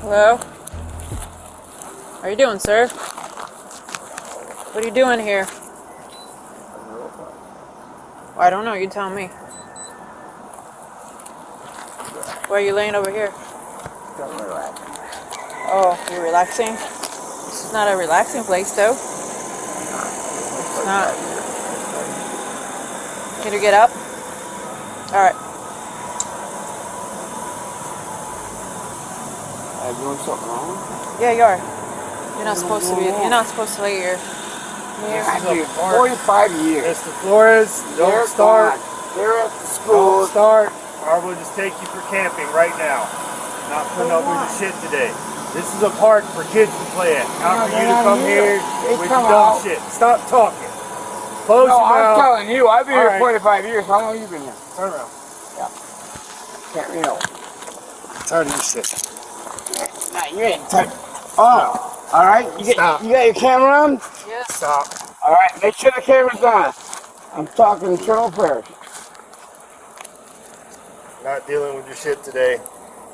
Hello? How are you doing, sir? What are you doing here? Well, I don't know, you tell me. Why are you laying over here? Oh, you're relaxing? This is not a relaxing place, though. It's not. Can you get up? Alright. Am I doing something wrong? Yeah, you are. You're not supposed to be. You're not supposed to lay here. I've been 45 years. Mr. Flores, don't start. They're at the school. Don't start, or we'll just take you for camping right now. Not putting up with your shit today. This is a park for kids to play at. Not for you to come here with your dumb shit. Stop talking. Close your mouth. I'm telling you, I've been here 45 years. How long have you been here? Turn around. Yeah. Can't you know? Tired of your shit. Nah, you ain't tired. Oh, all right. You got your camera on? Yeah. Stop. All right. Make sure the camera's on. I'm talking internal affairs. Not dealing with your shit today.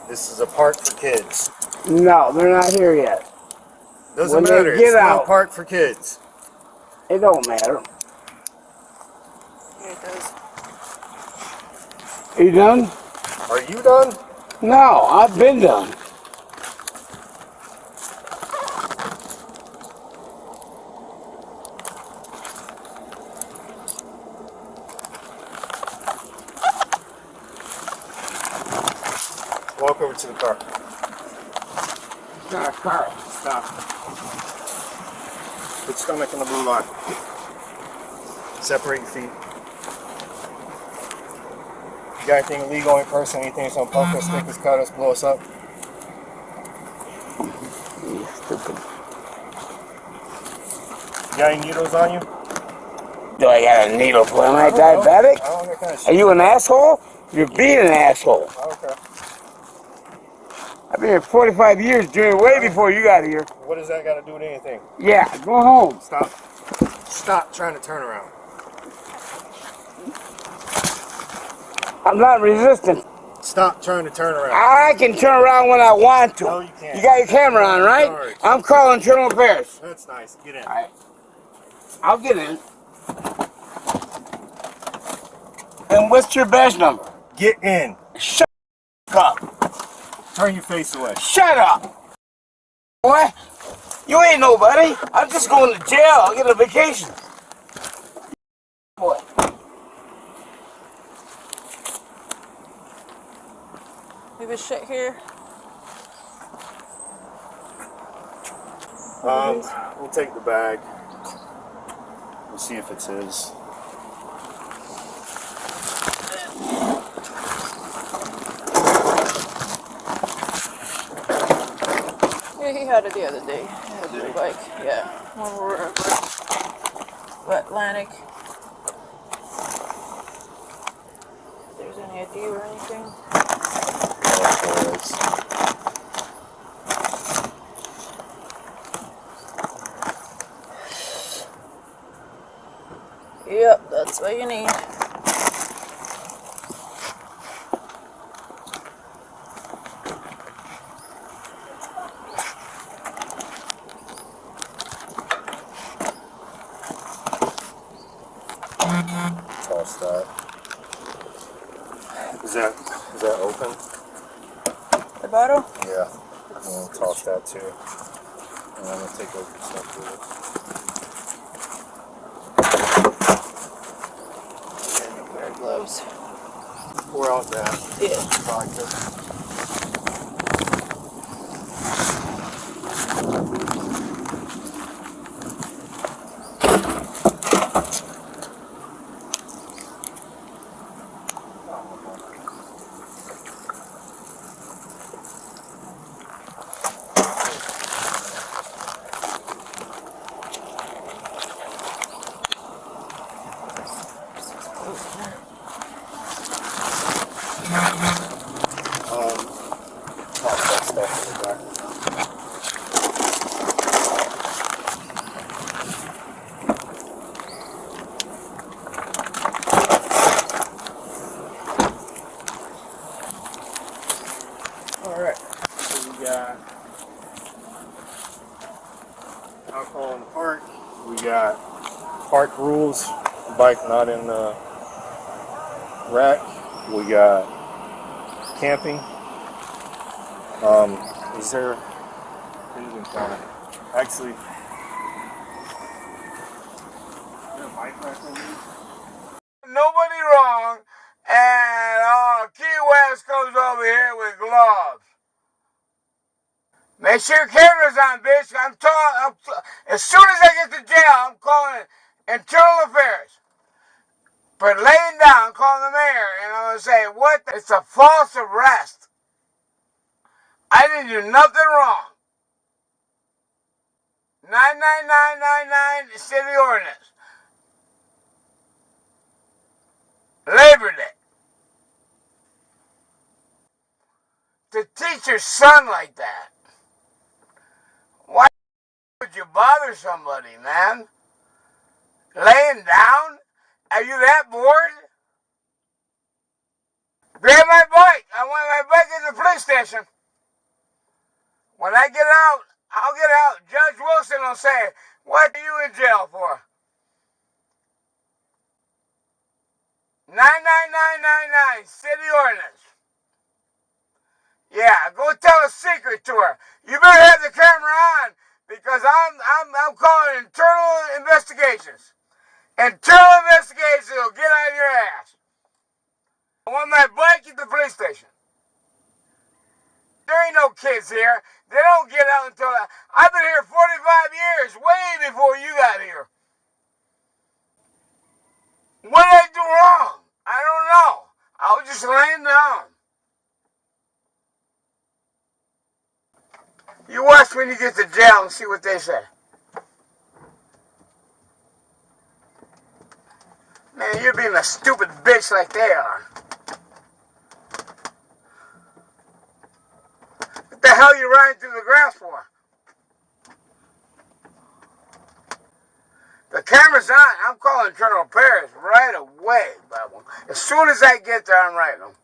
This is a park for kids. No, they're not here yet. Doesn't matter. It's still a park for kids. It don't matter. Yeah, it does. Are you done? Are you done? No, I've been done. Walk over to the car. It's not a car. Stop. Put your stomach in the blue line. Separate your feet. You got anything illegal in person? Anything that's gonna poke us, stick us, cut us, blow us up? You stupid. You got any needles on you? Do I got a needle for? Am I diabetic? I don't know kind of shit. Are you an asshole? You're being an asshole. Okay. I've been here 45 years, doing it way before you got here. What does that got to do with anything? Yeah, go home. Stop. Stop trying to turn around. I'm not resistant. Stop trying to turn around. I can turn around when I want to. No, you can't. You got your camera on, right? Sorry. I'm calling internal affairs. That's nice. Get in. All right. I'll get in. And what's your badge number? Get in. Shut up. Turn your face away. Shut up. Boy, you ain't nobody. I'm just going to jail. I'll get a vacation. Boy. Leave his shit here. We'll take the bag. We'll see if it's his. Yeah, he had it the other day. He had a blue bike. Yeah. When we were over Atlantic. If there's any idea or anything. Yep, that's what you need. Toss that. Is that open? The bottle? Yeah. I'm gonna toss that too. And I'm gonna take over stuff with it. Wear gloves. Pour out that. Yeah. Vodka. Toss that stuff in the back. Alright, so we got alcohol in the park. We got park rules, bike not in the rack. We got camping. Is there anything counter? Actually, is there a bike rack over here? Nobody wrong, and Key West comes over here with gloves. Make sure your camera's on, bitch. As soon as I get to jail, I'm calling Internal Affairs. For laying down, I'm calling the mayor, and I'm going to say, what? It's a false arrest. I didn't do nothing wrong. 99999 city ordinance. Labor Day. To teach your son like that. Why would you bother somebody, man? Laying down? Are you that bored? Grab my bike. I want my bike at the police station. When I get out, I'll get out. Judge Wilson will say, what are you in jail for? 99999, city ordinance. Yeah, go tell a secret to her. You better have the camera on because I'm calling internal investigations. Internal investigations will get on your ass. I want my bike at the police station. There ain't no kids here. They don't get out until I've been here 45 years, way before you got here. What did I do wrong? I don't know. I was just laying down. You watch when you get to jail and see what they say. Man, you're being a stupid bitch like they are. What the hell are you riding through the grass for? The camera's on. I'm calling Colonel Paris right away, Bible. As soon as I get there, I'm writing them.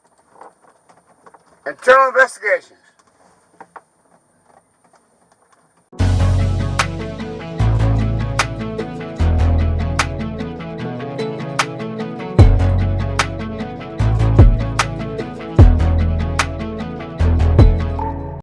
Internal investigations.